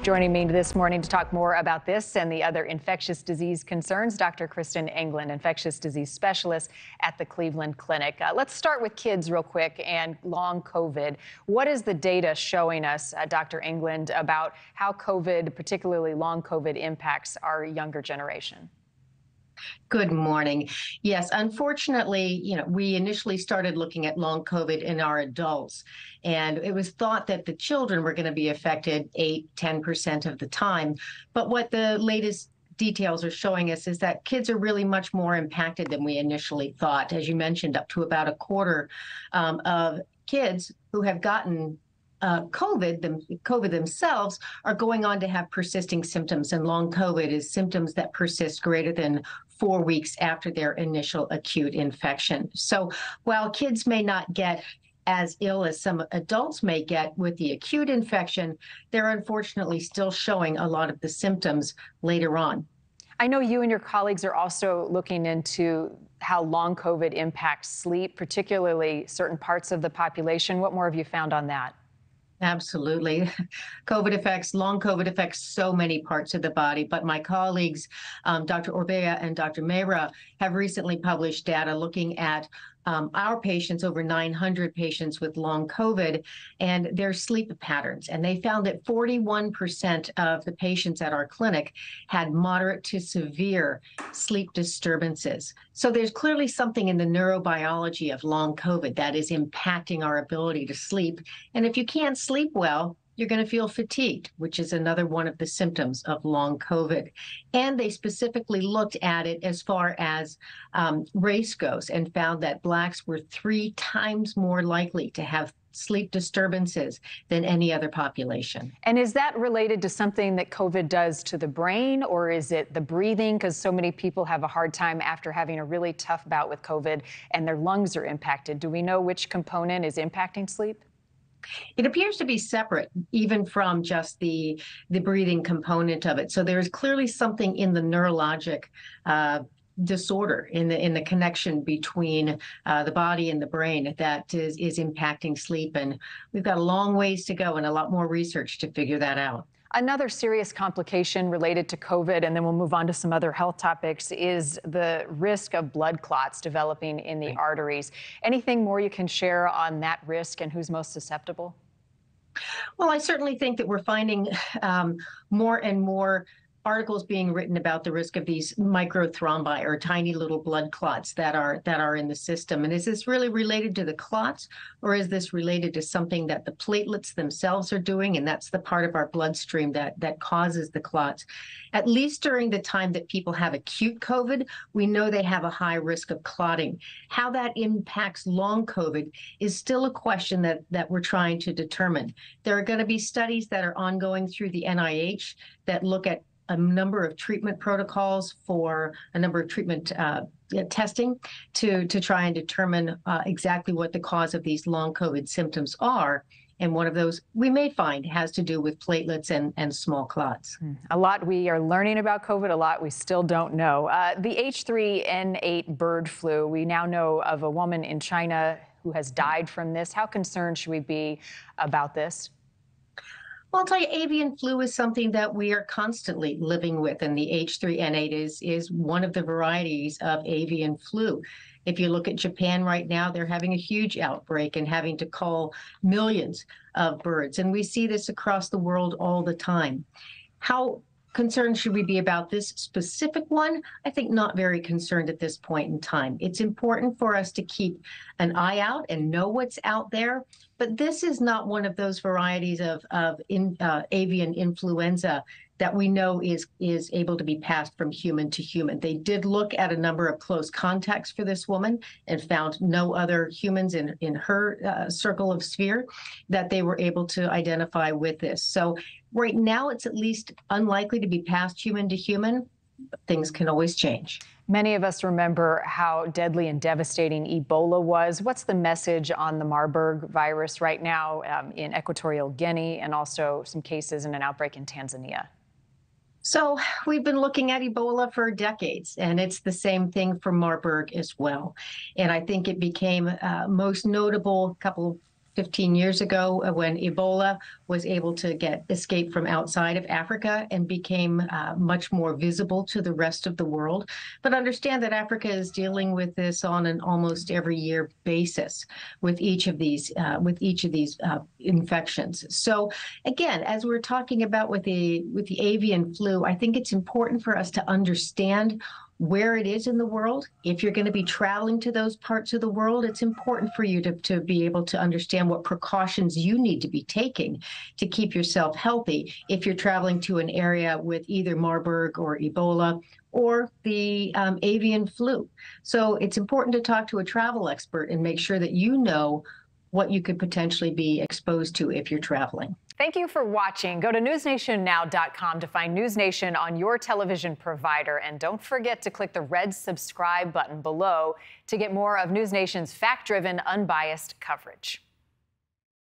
Joining me this morning to talk more about this and the other infectious disease concerns, Dr. Kristin Englund, infectious disease specialist at the Cleveland Clinic. Let's start with kids real quick and long COVID. What is the data showing us, Dr. Englund, about how COVID, particularly long COVID, impacts our younger generation? Good morning. Yes, unfortunately, we initially started looking at long COVID in our adults, and it was thought that the children were going to be affected 8–10% of the time. But what the latest details are showing us is that kids are really much more impacted than we initially thought. As you mentioned, up to about a quarter of kids who have gotten COVID themselves are going on to have persisting symptoms, and long COVID is symptoms that persist greater than 4 weeks after their initial acute infection. So while kids may not get as ill as some adults may get with the acute infection, they're unfortunately still showing a lot of the symptoms later on. I know you and your colleagues are also looking into how long COVID impacts sleep, particularly certain parts of the population. What more have you found on that? Absolutely. Long COVID affects so many parts of the body, but my colleagues, Dr. Orbea and Dr. Mehra, have recently published data looking at our patients, over 900 patients with long COVID, and their sleep patterns. And they found that 41% of the patients at our clinic had moderate to severe sleep disturbances. So there's clearly something in the neurobiology of long COVID that is impacting our ability to sleep. And if you can't sleep well, you're going to feel fatigued, which is another one of the symptoms of long COVID. And they specifically looked at it as far as race goes and found that Blacks were 3 times more likely to have sleep disturbances than any other population. And is that related to something that COVID does to the brain, or is it the breathing? Because so many people have a hard time after having a really tough bout with COVID and their lungs are impacted. Do we know which component is impacting sleep? It appears to be separate, even from just the breathing component of it. So there is clearly something in the neurologic disorder, in the connection between the body and the brain that is impacting sleep. And we've got a long ways to go and a lot more research to figure that out. Another serious complication related to COVID, and then we'll move on to some other health topics, is the risk of blood clots developing in the arteries. Anything more you can share on that risk and who's most susceptible? Well, I certainly think that we're finding more and more articles being written about the risk of these microthrombi, or tiny little blood clots that are in the system. And is this really related to the clots, or is this related to something that the platelets themselves are doing? And that's the part of our bloodstream that causes the clots. At least during the time that people have acute COVID, we know they have a high risk of clotting. How that impacts long COVID is still a question that we're trying to determine. There are going to be studies that are ongoing through the NIH that look at a number of treatment protocols for a number of treatment testing to try and determine exactly what the cause of these long COVID symptoms are. And one of those we may find has to do with platelets and small clots. A lot we are learning about COVID, a lot we still don't know. The H3N8 bird flu, we now know of a woman in China who has died from this. How concerned should we be about this? Well, I'll tell you, avian flu is something that we are constantly living with, and the H3N8 is one of the varieties of avian flu. If you look at Japan right now, they're having a huge outbreak and having to cull millions of birds. And we see this across the world all the time. How concerned should we be about this specific one? I think not very concerned at this point in time. It's important for us to keep an eye out and know what's out there. But this is not one of those varieties of avian influenza that we know is able to be passed from human to human. They did look at a number of close contacts for this woman and found no other humans in her circle of sphere that they were able to identify with this. So right now, it's at least unlikely to be passed human to human. But things can always change. Many of us remember how deadly and devastating Ebola was. What's the message on the Marburg virus right now in Equatorial Guinea, and also some cases in an outbreak in Tanzania? So we've been looking at Ebola for decades, and it's the same thing for Marburg as well. And I think it became most notable a couple 15 years ago when Ebola was able to escape from outside of Africa and became much more visible to the rest of the world. But understand that Africa is dealing with this on an almost every year basis with each of these infections. So again, as we're talking about with the avian flu, I think it's important for us to understand where it is in the world. If you're going to be traveling to those parts of the world, it's important for you to be able to understand what precautions you need to be taking to keep yourself healthy if you're traveling to an area with either Marburg or Ebola or the avian flu. So it's important to talk to a travel expert and make sure that you know what you could potentially be exposed to if you're traveling. Thank you for watching. Go to newsnationnow.com to find NewsNation on your television provider. And don't forget to click the red subscribe button below to get more of NewsNation's fact-driven, unbiased coverage.